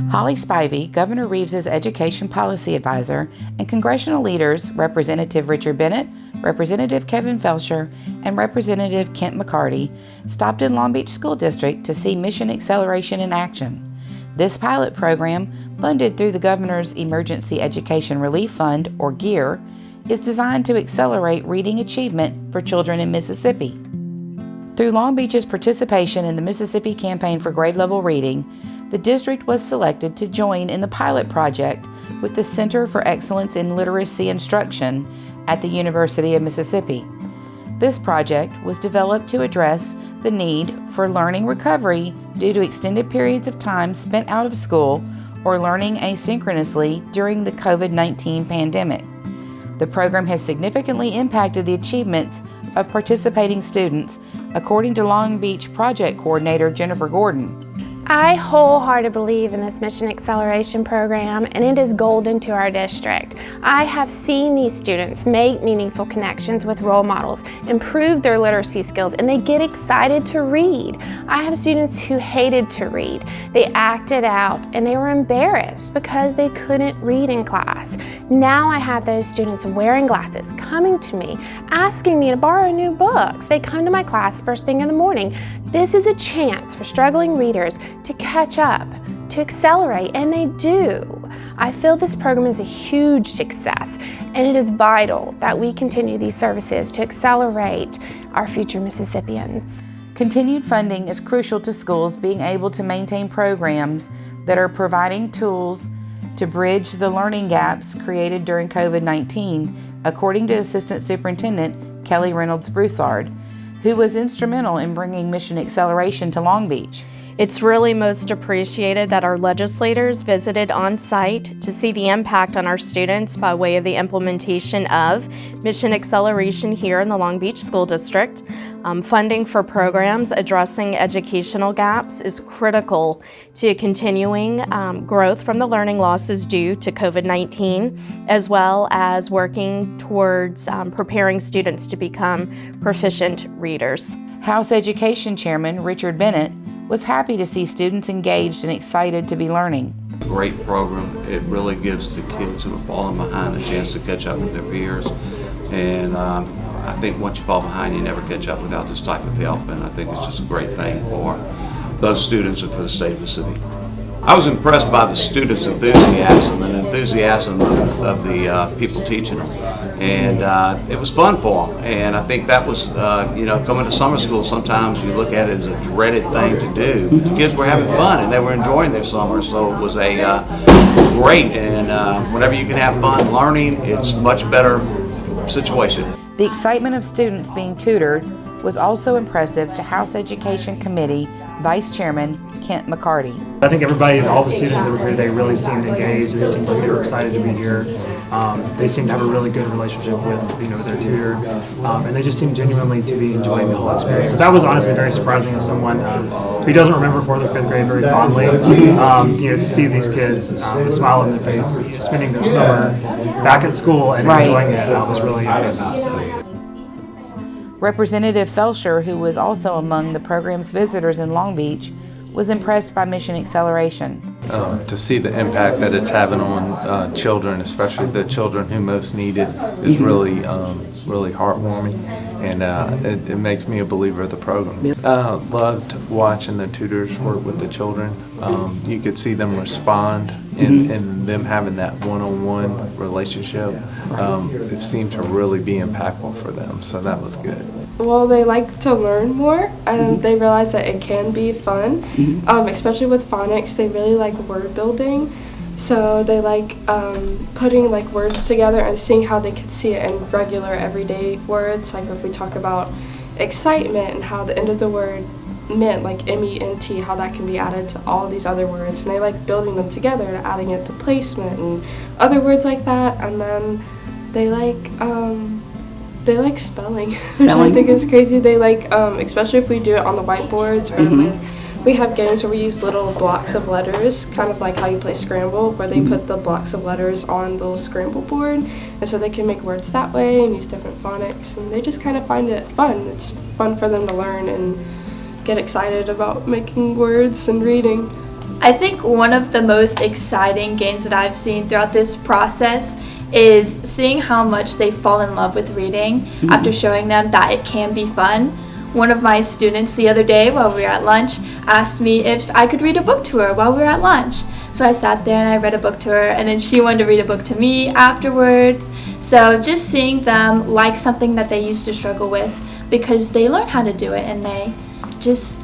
Holly Spivey, Governor Reeves's education policy advisor, and congressional leaders Representative Richard Bennett, Representative Kevin Felsher, and Representative Kent McCarty stopped in Long Beach School District to see Mission Acceleration in action. This pilot program, funded through the Governor's Emergency Education Relief Fund, or GEAR, is designed to accelerate reading achievement for children in Mississippi. Through Long Beach's participation in the Mississippi Campaign for Grade Level Reading, the district was selected to join in the pilot project with the Center for Excellence in Literacy Instruction at the University of Mississippi. This project was developed to address the need for learning recovery due to extended periods of time spent out of school or learning asynchronously during the COVID-19 pandemic. The program has significantly impacted the achievements of participating students, according to Long Beach Project Coordinator Jennifer Gordon. I wholeheartedly believe in this Mission Acceleration program, and it is golden to our district. I have seen these students make meaningful connections with role models, improve their literacy skills, and they get excited to read. I have students who hated to read. They acted out and they were embarrassed because they couldn't read in class. Now I have those students wearing glasses, coming to me, asking me to borrow new books. They come to my class first thing in the morning. This is a chance for struggling readers to catch up, to accelerate, and they do. I feel this program is a huge success, and it is vital that we continue these services to accelerate our future Mississippians. Continued funding is crucial to schools being able to maintain programs that are providing tools to bridge the learning gaps created during COVID-19, according to Assistant Superintendent Kelly Reynolds Broussard, who was instrumental in bringing Mission Acceleration to Long Beach. It's really most appreciated that our legislators visited on site to see the impact on our students by way of the implementation of Mission Acceleration here in the Long Beach School District. Funding for programs addressing educational gaps is critical to continuing growth from the learning losses due to COVID-19, as well as working towards preparing students to become proficient readers. House Education Chairman Richard Bennett was happy to see students engaged and excited to be learning. Great program. It really gives the kids who are falling behind a chance to catch up with their peers. And I think once you fall behind, you never catch up without this type of help. And I think it's just a great thing for those students and for the state of Mississippi. I was impressed by the students' enthusiasm and enthusiasm of the people teaching them. And it was fun for them. And I think that was, coming to summer school, sometimes you look at it as a dreaded thing to do. But the kids were having fun and they were enjoying their summer. So it was a great, and whenever you can have fun learning, it's a much better situation. The excitement of students being tutored was also impressive to House Education Committee Vice Chairman Kent McCarty. I think everybody, all the students that were here today really seemed engaged. They seemed like they were excited to be here. They seemed to have a really good relationship with their tutor, and they just seemed genuinely to be enjoying the whole experience. So that was honestly very surprising as someone who doesn't remember 4th or 5th grade very fondly. To see these kids, the smile on their face, spending their summer back at school and enjoying it, was really impressive. So. Representative Felsher, who was also among the program's visitors in Long Beach, was impressed by Mission Acceleration. To see the impact that it's having on children, especially the children who most need it, is really heartwarming, and it makes me a believer of the program. Loved watching the tutors work with the children. You could see them respond and them having that one-on-one relationship. It seemed to really be impactful for them, so that was good. Well, they like to learn more, and they realize that it can be fun, especially with phonics. They really like word building, so they like putting words together and seeing how they could see it in regular everyday words. Like if we talk about excitement and how the end of the word meant, like MENT, how that can be added to all these other words, and they like building them together and adding it to placement and other words like that. And then they like spelling, which I think is crazy. They like, especially if we do it on the whiteboards, or we have games where we use little blocks of letters, kind of like how you play Scramble, where they put the blocks of letters on the little Scramble board, and so they can make words that way and use different phonics, and they just kind of find it fun. It's fun for them to learn, and get excited about making words and reading. I think one of the most exciting gains that I've seen throughout this process is seeing how much they fall in love with reading after showing them that it can be fun. One of my students the other day while we were at lunch asked me if I could read a book to her while we were at lunch. So I sat there and I read a book to her, and then she wanted to read a book to me afterwards. So just seeing them like something that they used to struggle with because they learn how to do it and they just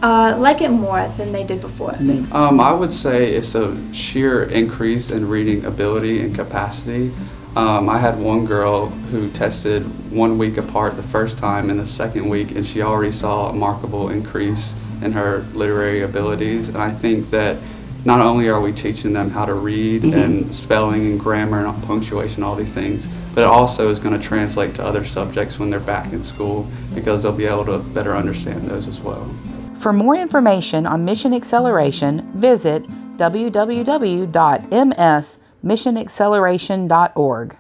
like it more than they did before. I would say it's a sheer increase in reading ability and capacity. I had one girl who tested 1 week apart the first time and the second week, and she already saw a remarkable increase in her literary abilities. And I think that not only are we teaching them how to read and spelling and grammar and punctuation, all these things, but it also is going to translate to other subjects when they're back in school because they'll be able to better understand those as well. For more information on Mission Acceleration, visit www.msmissionacceleration.org.